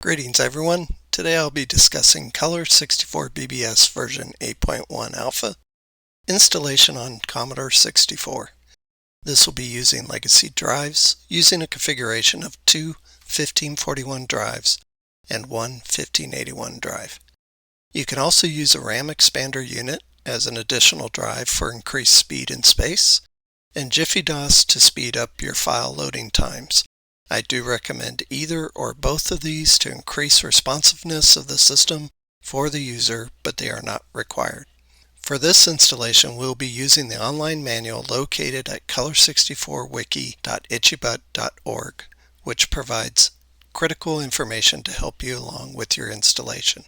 Greetings everyone. Today I'll be discussing Color 64 BBS version 8.1 alpha installation on Commodore 64. This will be using legacy drives using a configuration of two 1541 drives and one 1581 drive. You can also use a RAM expander unit as an additional drive for increased speed and space, and Jiffy DOS to speed up your file loading times. I do recommend either or both of these to increase responsiveness of the system for the user, but they are not required. For this installation, we'll be using the online manual located at color64wiki.itchybutt.org, which provides critical information to help you along with your installation.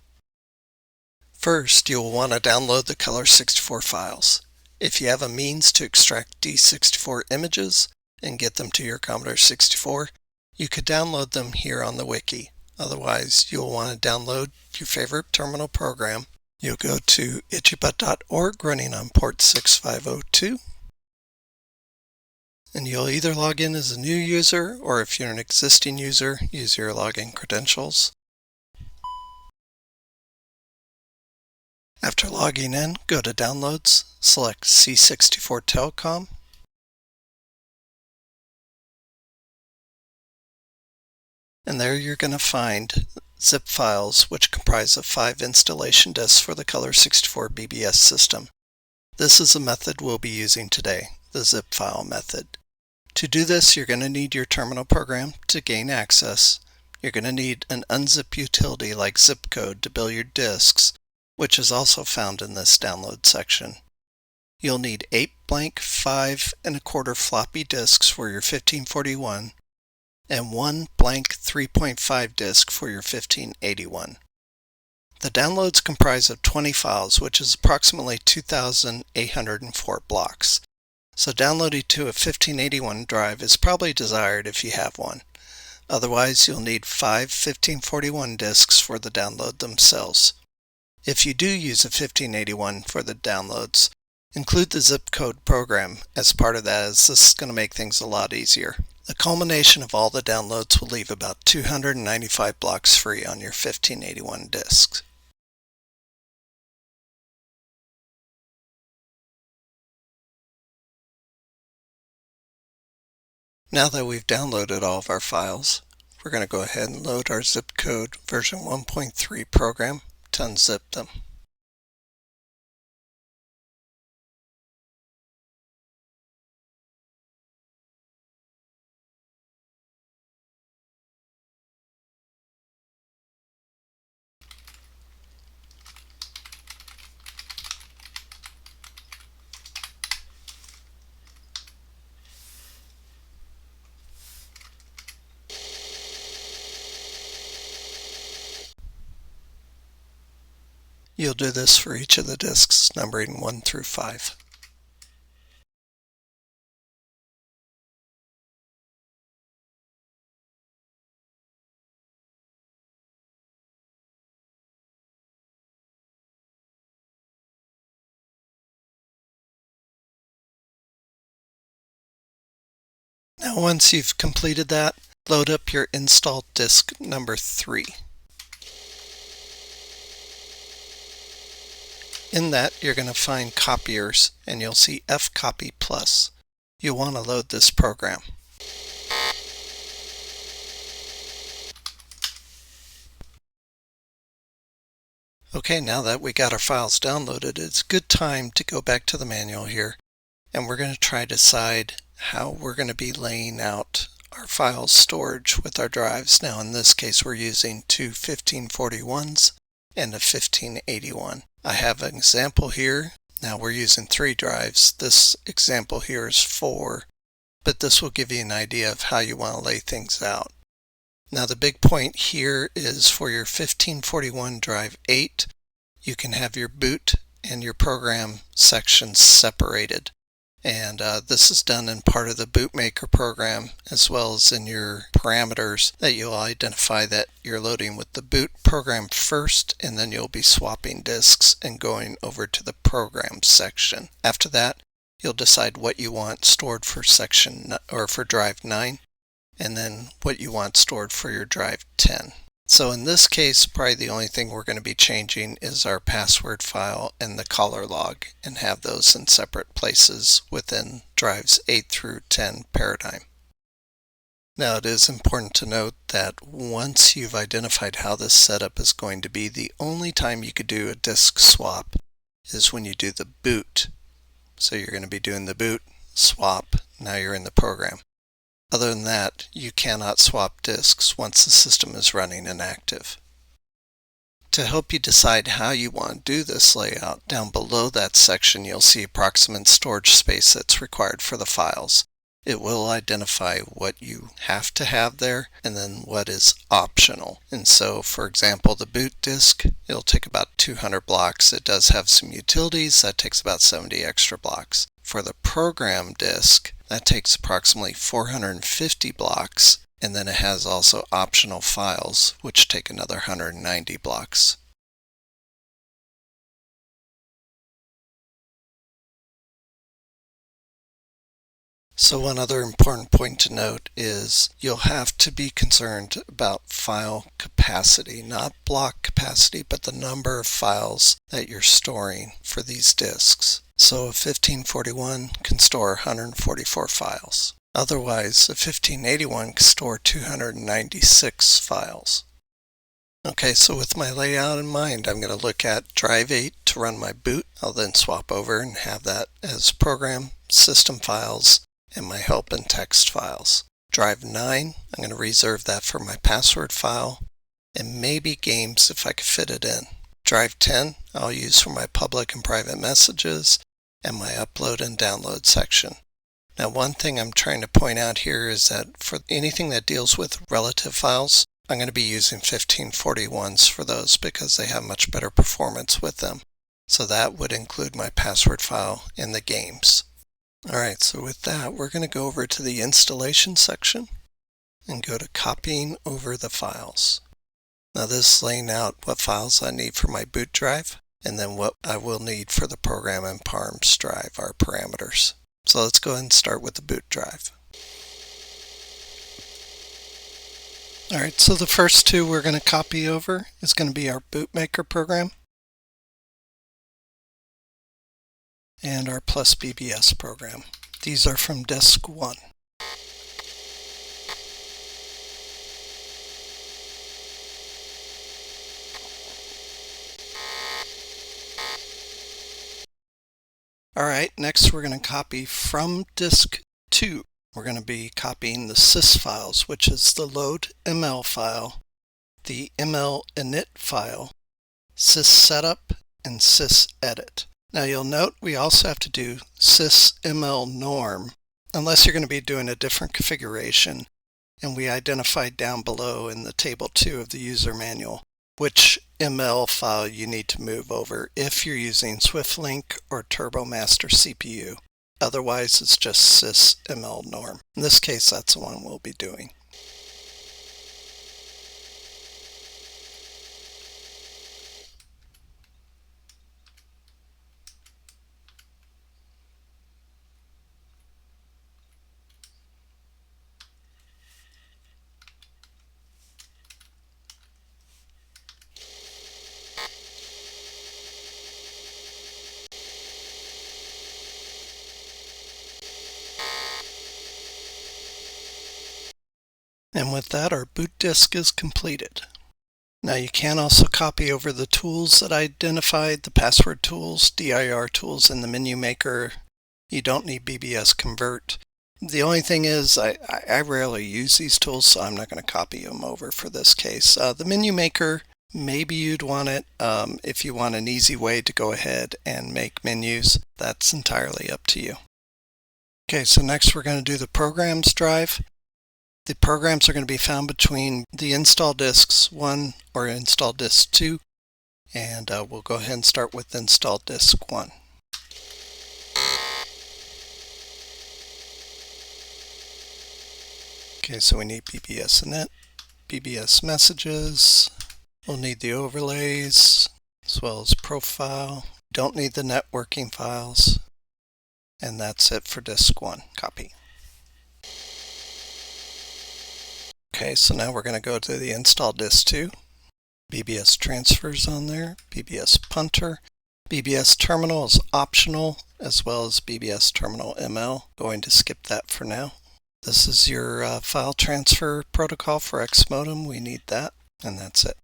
First, you'll want to download the Color 64 files. If you have a means to extract D64 images and get them to your Commodore 64, you could download them here on the wiki. Otherwise, you'll want to download your favorite terminal program. You'll go to itchybutt.org running on port 6502. And you'll either log in as a new user, or if you're an existing user, use your login credentials. After logging in, go to Downloads, select C64 Telecom, and there you're going to find zip files which comprise of 5 installation disks for the Color 64 BBS system. This is the method we'll be using today, the zip file method. To do this, you're going to need your terminal program to gain access. You're going to need an unzip utility like zipcode to build your disks, which is also found in this download section. You'll need 8 blank 5 1/4 floppy disks for your 1541 and 1 blank 3.5 disk for your 1581. The downloads comprise of 20 files, which is approximately 2,804 blocks. So downloading to a 1581 drive is probably desired if you have one. Otherwise, you'll need 5 1541 disks for the download themselves. If you do use a 1581 for the downloads, include the zip code program as part of that, as this is going to make things a lot easier. The culmination of all the downloads will leave about 295 blocks free on your 1581 disks. Now that we've downloaded all of our files, we're going to go ahead and load our zip code version 1.3 program to unzip them. You'll do this for each of the disks, numbering 1 through 5. Now once you've completed that, load up your installed disk number 3. In that, you're going to find copiers, and you'll see fcopy plus. You'll want to load this program. Okay, now that we got our files downloaded, it's a good time to go back to the manual here, and we're going to try to decide how we're going to be laying out our file storage with our drives. Now in this case, we're using two 1541s and a 1581. I have an example here. Now we're using 3 drives. This example here is 4, but this will give you an idea of how you want to lay things out. Now the big point here is for your 1541 drive 8, you can have your boot and your program sections separated. And this is done in part of the bootmaker program, as well as in your parameters, that you'll identify that you're loading with the boot program first, and then you'll be swapping disks and going over to the program section. After that, you'll decide what you want stored for section or for drive 9, and then what you want stored for your drive 10. So in this case, probably the only thing we're going to be changing is our password file and the caller log, and have those in separate places within drives 8 through 10 paradigm. Now it is important to note that once you've identified how this setup is going to be, the only time you could do a disk swap is when you do the boot. So you're going to be doing the boot, swap, now you're in the program. Other than that, you cannot swap disks once the system is running and active. To help you decide how you want to do this layout, down below that section you'll see approximate storage space that's required for the files. It will identify what you have to have there and then what is optional. And so, for example, the boot disk, it'll take about 200 blocks. It does have some utilities, that takes about 70 extra blocks. For the program disk, that takes approximately 450 blocks, and then it has also optional files, which take another 190 blocks. So one other important point to note is you'll have to be concerned about file capacity, not block capacity, but the number of files that you're storing for these disks. So a 1541 can store 144 files. Otherwise, a 1581 can store 296 files. Okay, so with my layout in mind, I'm going to look at drive 8 to run my boot. I'll then swap over and have that as program, system files, and my help and text files. Drive 9, I'm going to reserve that for my password file, and maybe games if I could fit it in. Drive 10, I'll use for my public and private messages, and my upload and download section. Now one thing I'm trying to point out here is that for anything that deals with relative files, I'm going to be using 1541s for those because they have much better performance with them. So that would include my password file and the games. Alright, so with that, we're going to go over to the installation section and go to copying over the files. Now this is laying out what files I need for my boot drive and then what I will need for the program and params drive, our parameters. So let's go ahead and start with the boot drive. Alright, so the first two we're going to copy over is going to be our bootmaker program and our plus BBS program. These are from disk 1. Alright, next we're going to copy from disk 2. We're going to be copying the sys files, which is the load ml file, the ml init file, sys setup, and sys edit. Now you'll note we also have to do sysml norm, unless you're going to be doing a different configuration, and we identified down below in the table 2 of the user manual which ML file you need to move over if you're using SwiftLink or TurboMaster CPU. Otherwise it's just sysml norm. In this case that's the one we'll be doing. And with that, our boot disk is completed. Now you can also copy over the tools that I identified, the password tools, dir tools in the menu maker. You don't need BBS convert. The only thing is I rarely use these tools, so I'm not going to copy them over for this case. The menu maker, maybe you'd want it if you want an easy way to go ahead and make menus. That's entirely up to you. Okay, so next we're going to do the programs drive. The programs are going to be found between the install disks 1 or install disk 2, and we'll go ahead and start with install disk 1. Okay, so we need BBS init, BBS messages, we'll need the overlays, as well as profile. Don't need the networking files, and that's it for disk 1 copy. Okay, so now we're going to go to the install disk 2. BBS transfers on there, BBS punter. BBS terminal is optional, as well as BBS terminal ML. Going to skip that for now. This is your file transfer protocol for X modem. We need that, and that's it.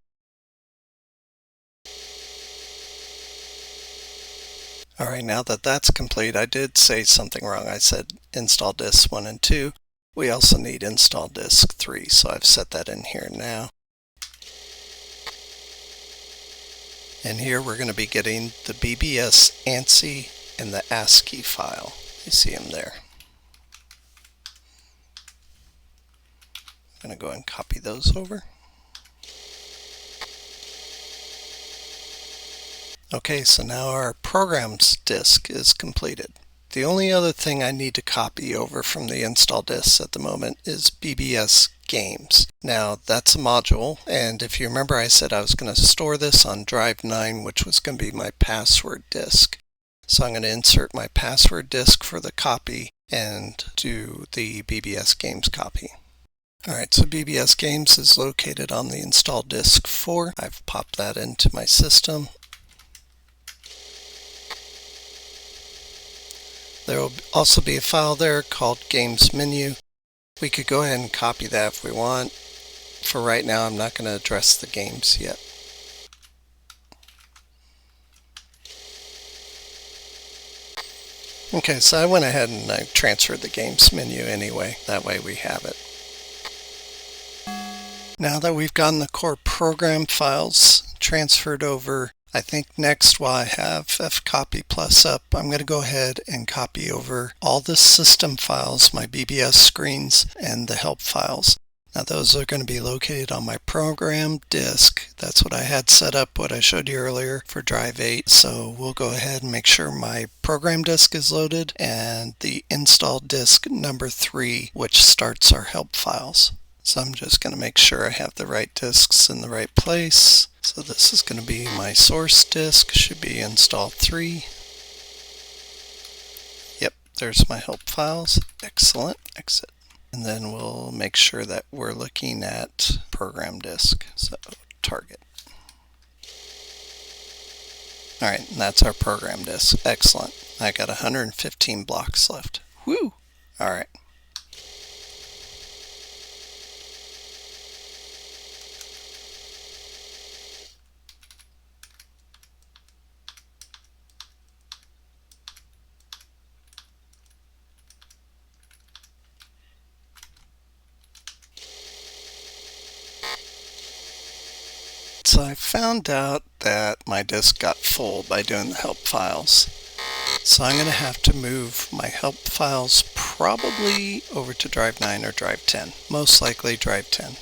Alright, now that that's complete, I did say something wrong. I said install disks 1 and 2. We also need install disk 3, so I've set that in here now. And here we're going to be getting the BBS ANSI and the ASCII file. You see them there. I'm going to go ahead and copy those over. Okay, so now our programs disk is completed. The only other thing I need to copy over from the install disks at the moment is BBS games. Now that's a module, and if you remember I said I was going to store this on drive 9, which was going to be my password disk. So I'm going to insert my password disk for the copy and do the BBS games copy. Alright, so BBS games is located on the install disk 4. I've popped that into my system. There will also be a file there called games menu. We could go ahead and copy that if we want. For right now, I'm not going to address the games yet. Okay, so I went ahead and I transferred the games menu anyway. That way we have it. Now that we've gotten the core program files transferred over, I think next, while I have fcopy plus up, I'm going to go ahead and copy over all the system files, my BBS screens, and the help files. Now those are going to be located on my program disk. That's what I had set up, what I showed you earlier for drive 8. So we'll go ahead and make sure my program disk is loaded and the install disk number 3, which starts our help files. So I'm just going to make sure I have the right disks in the right place. So this is going to be my source disk, should be install 3. Yep, there's my help files. Excellent. Exit. And then we'll make sure that we're looking at program disk. So target. Alright, and that's our program disk. Excellent. I got 115 blocks left. Woo! Alright. So I found out that my disk got full by doing the help files. So I'm going to have to move my help files probably over to drive 9 or drive 10. Most likely drive 10.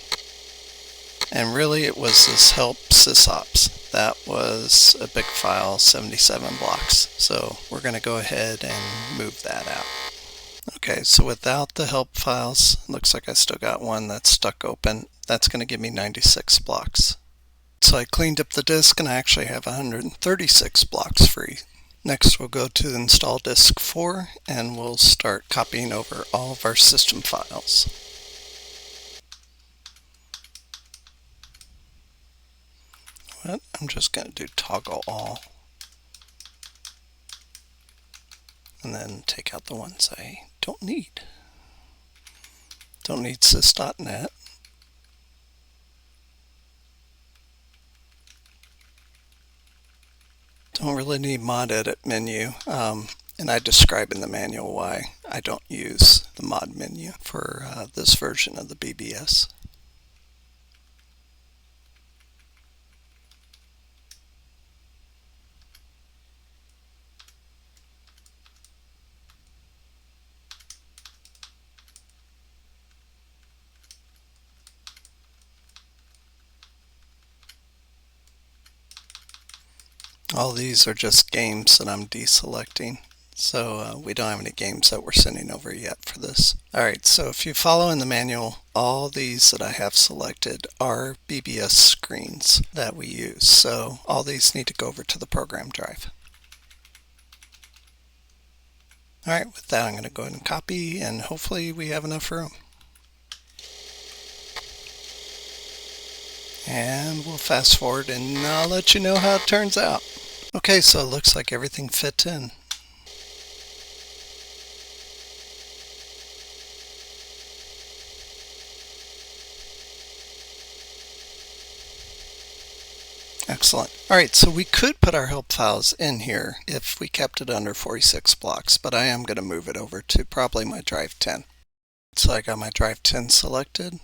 And really it was this help sysops. That was a big file, 77 blocks. So we're going to go ahead and move that out. Okay, so without the help files, looks like I still got one that's stuck open. That's going to give me 96 blocks. So I cleaned up the disk and I actually have 136 blocks free. Next we'll go to install disk 4 and we'll start copying over all of our system files. I'm just going to do toggle all. And then take out the ones I don't need. Don't need sys.net. Don't really need mod edit menu, and I describe in the manual why I don't use the mod menu for this version of the BBS. All these are just games that I'm deselecting, so we don't have any games that we're sending over yet for this. Alright, so if you follow in the manual, all these that I have selected are BBS screens that we use, so all these need to go over to the program drive. Alright, with that I'm going to go ahead and copy, and hopefully we have enough room. And we'll fast forward and I'll let you know how it turns out. Okay, so it looks like everything fit in. Excellent. Alright, so we could put our help files in here if we kept it under 46 blocks, but I am going to move it over to probably my drive 10. So I got my drive 10 selected.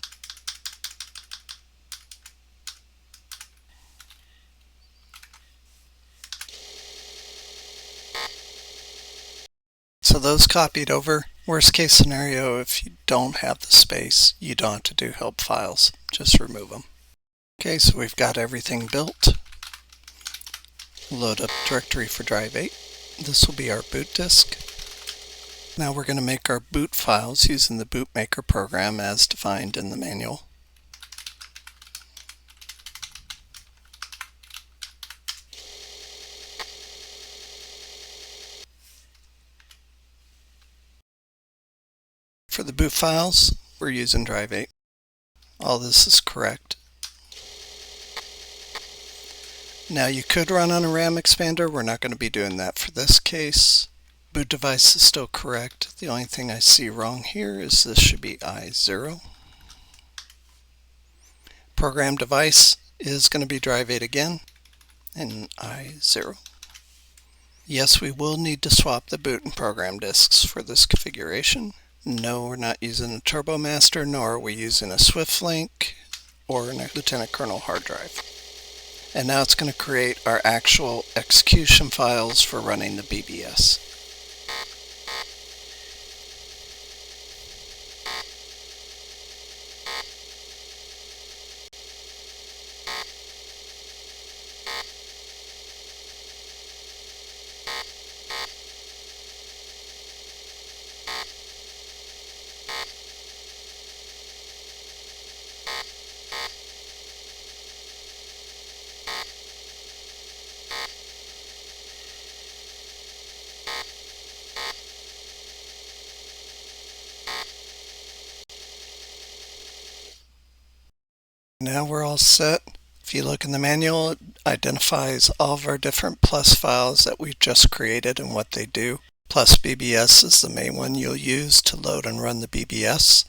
So those copied over. Worst case scenario, if you don't have the space, you don't have to do help files. Just remove them. Okay, so we've got everything built. Load up directory for drive 8. This will be our boot disk. Now we're going to make our boot files using the bootmaker program as defined in the manual. For the boot files, we're using drive 8. All this is correct. Now you could run on a RAM expander. We're not going to be doing that for this case. Boot device is still correct. The only thing I see wrong here is this should be I0. Program device is going to be drive 8 again and I0. Yes, we will need to swap the boot and program disks for this configuration. No, we're not using a TurboMaster, nor are we using a SwiftLink or a Lieutenant Colonel hard drive. And now it's going to create our actual execution files for running the BBS. Now we're all set. If you look in the manual, it identifies all of our different plus files that we've just created and what they do. Plus BBS is the main one you'll use to load and run the BBS.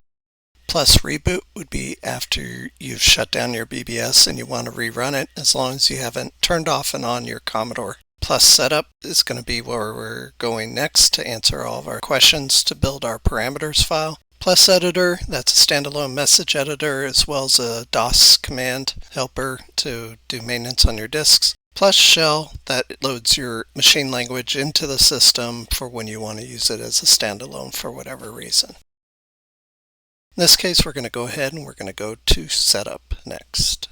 Plus reboot would be after you've shut down your BBS and you want to rerun it, as long as you haven't turned off and on your Commodore. Plus setup is going to be where we're going next to answer all of our questions to build our parameters file. Plus editor, that's a standalone message editor as well as a DOS command helper to do maintenance on your disks. Plus shell, that loads your machine language into the system for when you want to use it as a standalone for whatever reason. In this case, we're going to go ahead and we're going to go to setup next.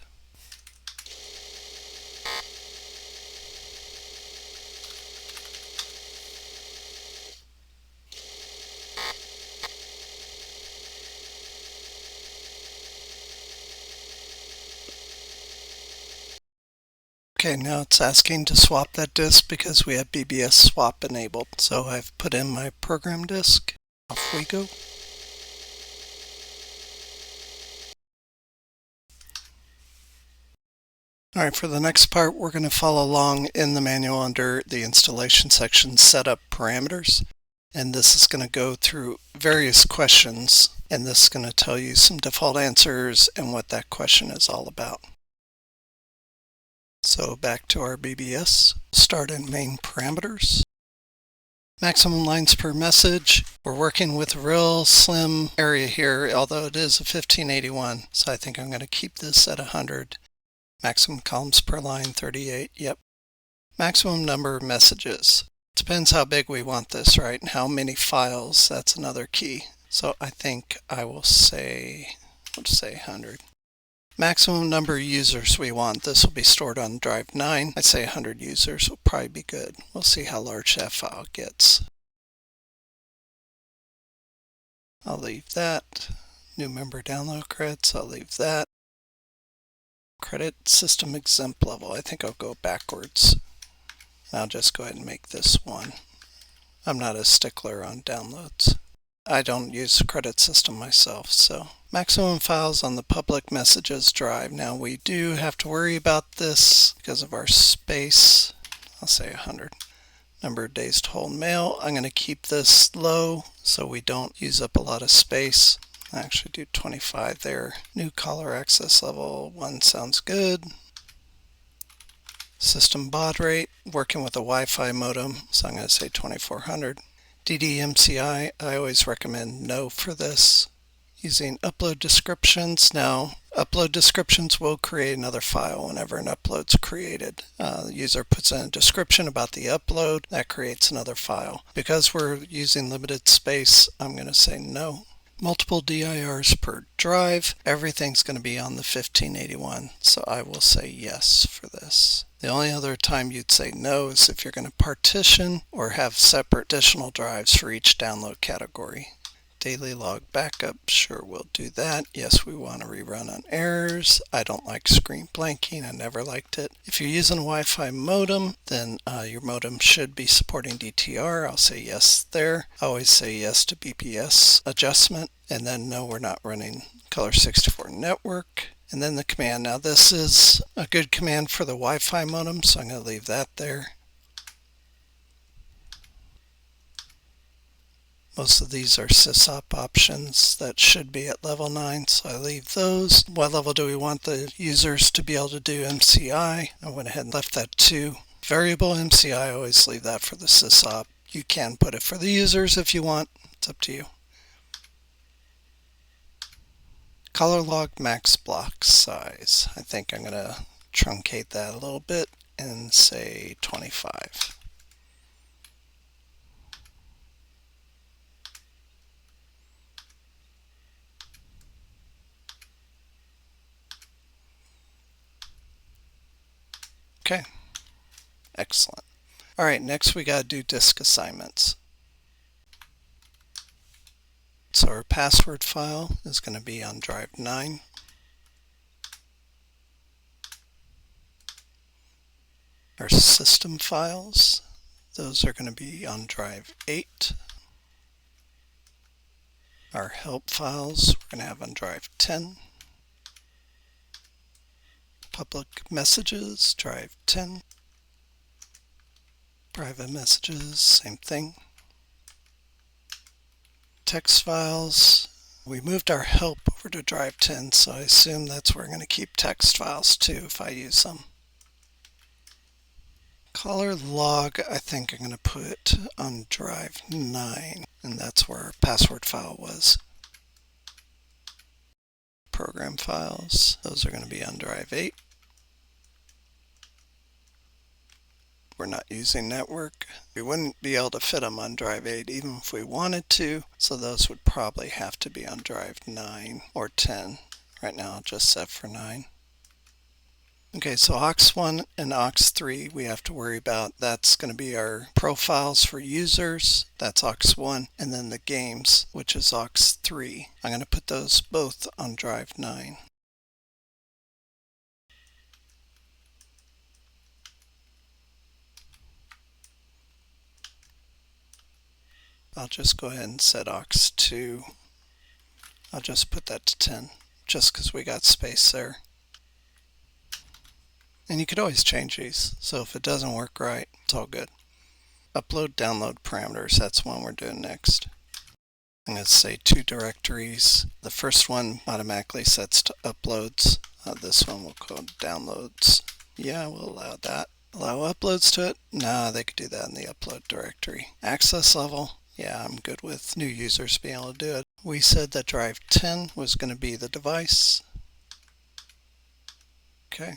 Okay, now it's asking to swap that disk because we have BBS swap enabled. So I've put in my program disk. Off we go. Alright, for the next part, we're going to follow along in the manual under the installation section, setup parameters. And this is going to go through various questions, and this is going to tell you some default answers and what that question is all about. So back to our BBS, start in main parameters. Maximum lines per message. We're working with a real slim area here, although it is a 1581. So I think I'm going to keep this at 100. Maximum columns per line, 38. Yep. Maximum number of messages. Depends how big we want this, right? And how many files, that's another key. So I think I will say, let's say 100. Maximum number of users we want. This will be stored on drive 9. I'd say 100 users will probably be good. We'll see how large that file gets. I'll leave that. New member download credits, I'll leave that. Credit system exempt level, I think I'll go backwards. I'll just go ahead and make this 1. I'm not a stickler on downloads. I don't use credit system myself, so Maximum files on the public messages drive. Now we do have to worry about this because of our space. I'll say 100. Number of days to hold mail. I'm going to keep this low so we don't use up a lot of space. I actually do 25 there. New caller access level 1 sounds good. System baud rate, working with a Wi-Fi modem, so I'm going to say 2400. DDMCI, I always recommend no for this. Using upload descriptions. Now, upload descriptions will create another file whenever an upload's created. The user puts in a description about the upload, that creates another file. Because we're using limited space, I'm going to say no. Multiple DIRs per drive. Everything's going to be on the 1581, so I will say yes for this. The only other time you'd say no is if you're going to partition or have separate additional drives for each download category. Daily log backup, sure, we'll do that. Yes, we want to rerun on errors. I don't like screen blanking. I never liked it. If you're using a Wi-Fi modem, then your modem should be supporting DTR. I'll say yes there. I always say yes to BBS adjustment. And then no, we're not running Color 64 network. And then the command. Now this is a good command for the Wi-Fi modem, so I'm going to leave that there. Most of these are sysop options that should be at level 9, so I leave those. What level do we want the users to be able to do MCI? I went ahead and left that 2. Variable MCI, I always leave that for the sysop. You can put it for the users if you want. It's up to you. Color log max block size. I think I'm going to truncate that a little bit and say 25. Okay, excellent. All right, next we got to do disk assignments. So our password file is going to be on drive 9. Our system files, those are going to be on drive 8. Our help files we're going to have on drive 10. Public messages, drive 10. Private messages, same thing. Text files, we moved our help over to drive 10, so I assume that's where we're going to keep text files too if I use them. Caller log, I think I'm going to put on drive 9, and that's where our password file was. Program files, those are going to be on drive 8. We're not using network. We wouldn't be able to fit them on drive 8 even if we wanted to, so those would probably have to be on drive 9 or 10. Right now I'll just set for 9. Okay, so aux1 and aux3 we have to worry about. That's going to be our profiles for users. That's aux1, and then the games, which is aux3. I'm going to put those both on drive 9. I'll just go ahead and set aux2. I'll just put that to 10, just because we got space there. And you could always change these, so if it doesn't work right, it's all good. Upload, download parameters, that's one we're doing next. I'm going to say 2 directories. The first one automatically sets to uploads. This one will call downloads. Yeah, we'll allow that. Allow uploads to it? No, they could do that in the upload directory. Access level? Yeah, I'm good with new users being able to do it. We said that drive 10 was going to be the device. Okay.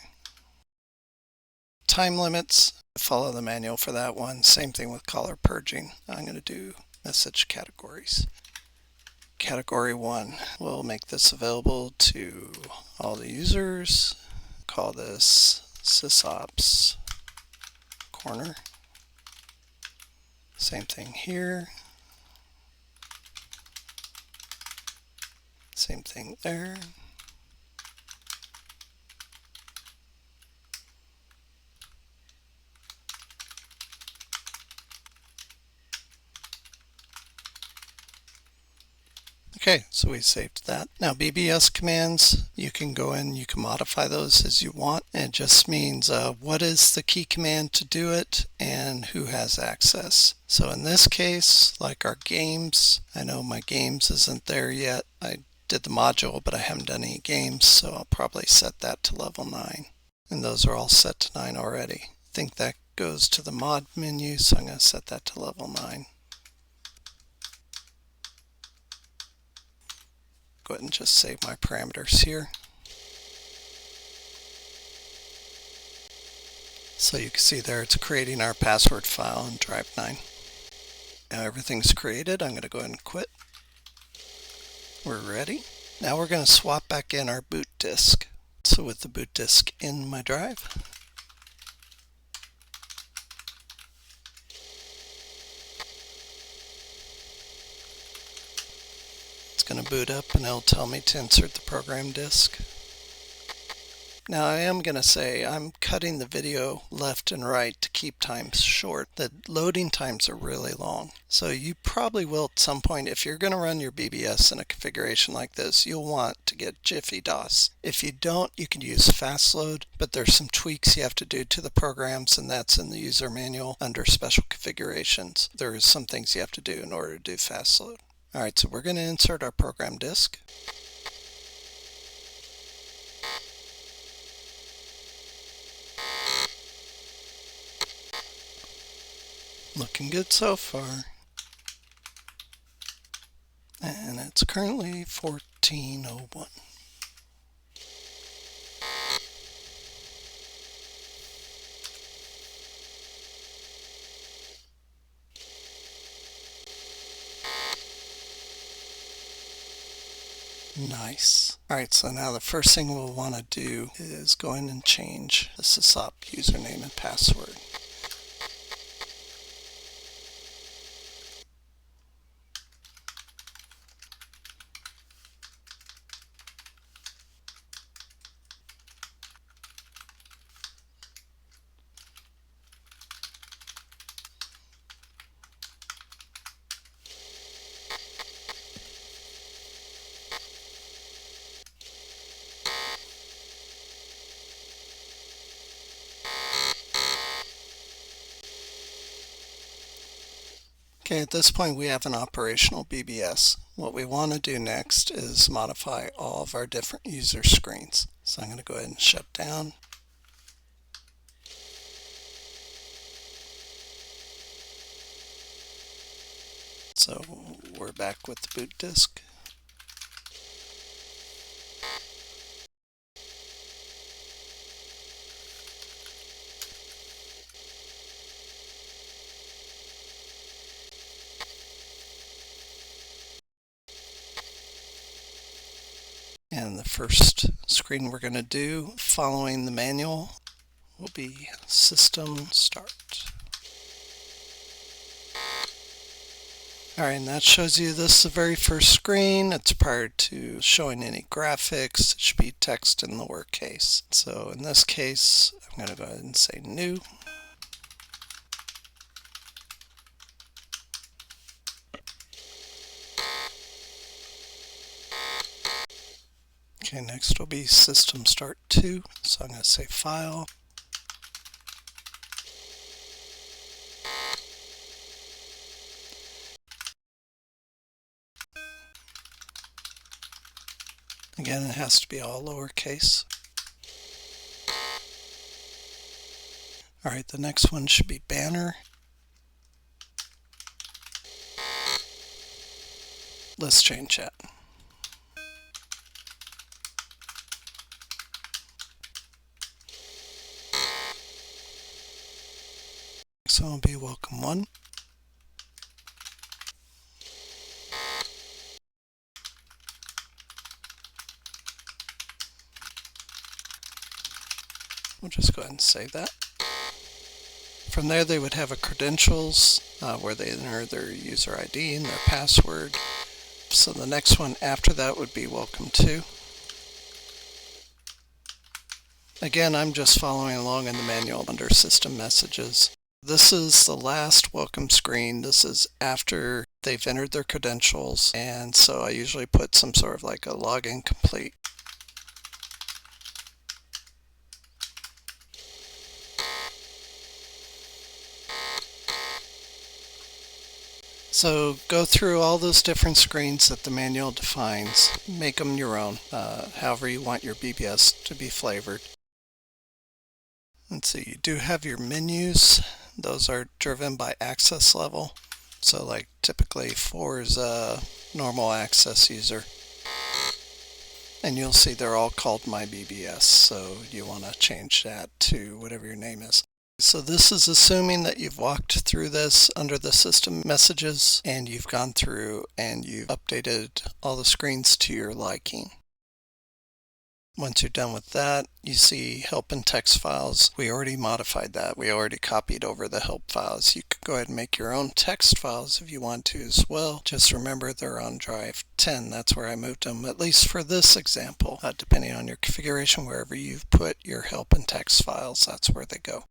Time limits, follow the manual for that one. Same thing with caller purging. I'm going to do message categories. Category 1, we'll make this available to all the users. Call this sysops corner. Same thing here. Same thing there. Okay, so we saved that. Now BBS commands, you can go in, you can modify those as you want. It just means what is the key command to do it and who has access. So in this case, like our games, I know my games isn't there yet. I did the module, but I haven't done any games, so I'll probably set that to level 9. And those are all set to 9 already. I think that goes to the mod menu, so I'm going to set that to level 9. Go ahead and just save my parameters here. So you can see there it's creating our password file in Drive 9. Now everything's created. I'm going to go ahead and quit. We're ready. Now we're going to swap back in our boot disk. So with the boot disk in my drive, it's going to boot up and it'll tell me to insert the program disk. Now I am going to say I'm cutting the video left and right to keep times short. The loading times are really long. So you probably will at some point, if you're going to run your BBS in a configuration like this, you'll want to get Jiffy DOS. If you don't, you can use fast load, but there's some tweaks you have to do to the programs, and that's in the user manual under special configurations. There are some things you have to do in order to do fast load. Alright, so we're going to insert our program disk. Looking good so far. And it's currently 1401. Nice. Alright, so now the first thing we'll want to do is go in and change the sysop username and password. Okay, at this point we have an operational BBS. What we want to do next is modify all of our different user screens. So I'm going to go ahead and shut down. So we're back with the boot disk. And the first screen we're going to do following the manual will be System Start. Alright, and that shows you this is the very first screen. It's prior to showing any graphics. It should be text in the work case. So in this case, I'm going to go ahead and say New. Okay, next will be System Start 2. So I'm going to say File. Again, it has to be all lowercase. Alright, the next one should be Banner. Let's change that. Next one will be Welcome 1. We'll just go ahead and save that. From there they would have a credentials where they enter their user ID and their password. So the next one after that would be Welcome 2. Again, I'm just following along in the manual under System Messages. This is the last welcome screen. This is after they've entered their credentials, and so I usually put some sort of like a login complete. So go through all those different screens that the manual defines, make them your own, however you want your BBS to be flavored. Let's see, you do have your menus. Those are driven by access level. So like typically 4 is a normal access user. And you'll see they're all called My BBS, so you want to change that to whatever your name is. So this is assuming that you've walked through this under the system messages and you've gone through and you've updated all the screens to your liking. Once you're done with that, you see help and text files. We already modified that. We already copied over the help files. You could go ahead and make your own text files if you want to as well. Just remember they're on drive 10. That's where I moved them, at least for this example. Depending on your configuration, wherever you've put your help and text files, that's where they go.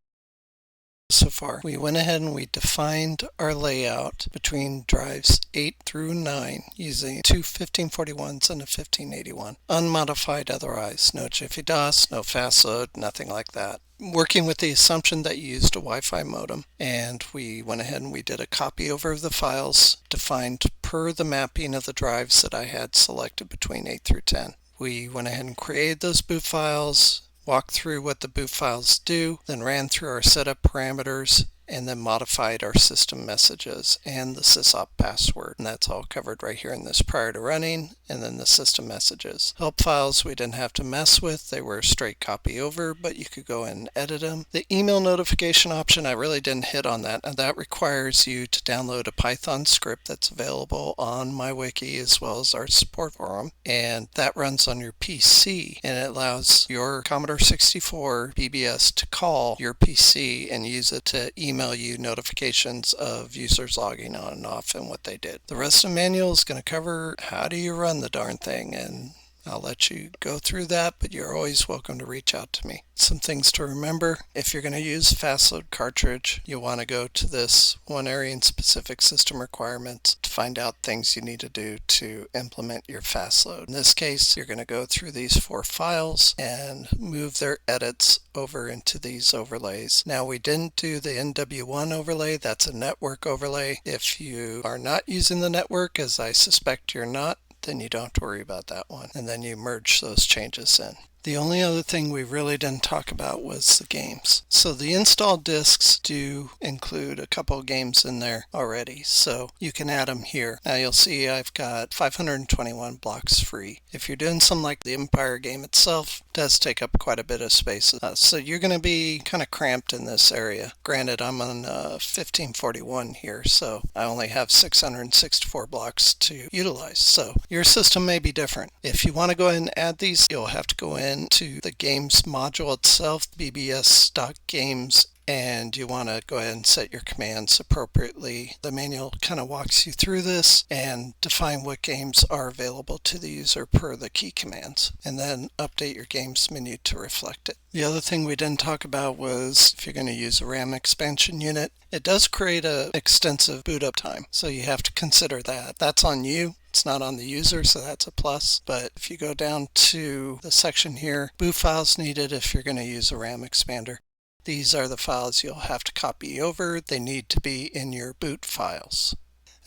So far, we went ahead and we defined our layout between drives 8 through 9 using two 1541s and a 1581. Unmodified otherwise. No Jiffy DOS, no fast load, nothing like that. Working with the assumption that you used a Wi-Fi modem, and we went ahead and we did a copy over of the files defined per the mapping of the drives that I had selected between 8 through 10. We went ahead and created those boot files, walked through what the boot files do, then ran through our setup parameters, and then modified our system messages and the sysop password. And that's all covered right here in this prior to running, and then the system messages. Help files we didn't have to mess with. They were a straight copy over, but you could go and edit them. The email notification option, I really didn't hit on that, and that requires you to download a Python script that's available on my wiki as well as our support forum, and that runs on your PC, and it allows your Commodore 64 BBS to call your PC and use it to email you notifications of users logging on and off and what they did. The rest of the manual is going to cover how do you run the darn thing, and I'll let you go through that, but you're always welcome to reach out to me. Some things to remember: if you're going to use fastload cartridge, you'll want to go to this one area in specific system requirements to find out things you need to do to implement your fastload. In this case, you're going to go through these 4 files and move their edits over into these overlays. Now, we didn't do the NW1 overlay. That's a network overlay. If you are not using the network, as I suspect you're not, then you don't have to worry about that one. And then you merge those changes in. The only other thing we really didn't talk about was the games. So the installed disks do include a couple of games in there already, so you can add them here. Now you'll see I've got 521 blocks free. If you're doing something like the Empire game itself, it does take up quite a bit of space. So you're going to be kind of cramped in this area. Granted, I'm on 1541 here, so I only have 664 blocks to utilize. So your system may be different. If you want to go ahead and add these, you'll have to go in to the games module itself, bbs.games, and you want to go ahead and set your commands appropriately. The manual kind of walks you through this and define what games are available to the user per the key commands, and then update your games menu to reflect it. The other thing we didn't talk about was if you're going to use a RAM expansion unit, it does create an extensive boot up time, so you have to consider that. That's on you. It's not on the user, so that's a plus. But if you go down to the section here, boot files needed if you're going to use a RAM expander. These are the files you'll have to copy over. They need to be in your boot files.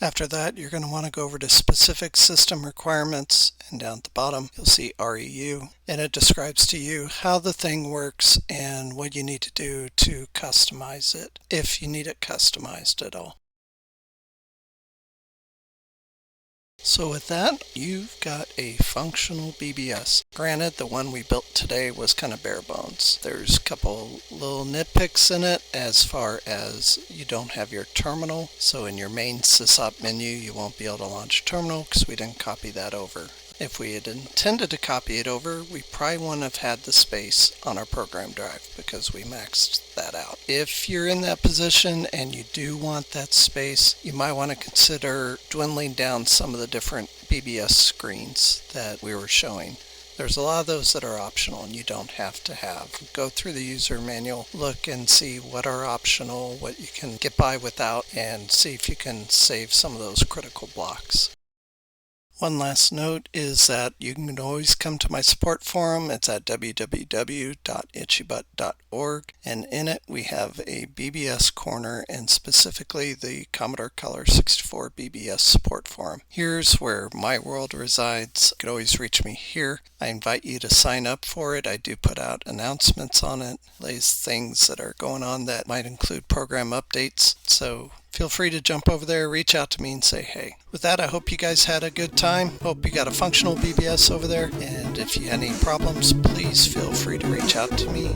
After that, you're going to want to go over to specific system requirements, and down at the bottom you'll see REU, and it describes to you how the thing works and what you need to do to customize it, if you need it customized at all. So with that, you've got a functional BBS. Granted, the one we built today was kind of bare bones. There's a couple little nitpicks in it as far as you don't have your terminal. So in your main sysop menu, you won't be able to launch terminal because we didn't copy that over. If we had intended to copy it over, we probably wouldn't have had the space on our program drive because we maxed that out. If you're in that position and you do want that space, you might want to consider dwindling down some of the different BBS screens that we were showing. There's a lot of those that are optional and you don't have to have. Go through the user manual, look and see what are optional, what you can get by without, and see if you can save some of those critical blocks. One last note is that you can always come to my support forum. It's at www.itchybutt.org, and in it we have a BBS corner, and specifically the Commodore Color 64 BBS support forum. Here's where my world resides. You can always reach me here. I invite you to sign up for it. I do put out announcements on it, lays things that are going on that might include program updates. So feel free to jump over there, reach out to me and say hey. With that, I hope you guys had a good time. Hope you got a functional BBS over there. And if you had any problems, please feel free to reach out to me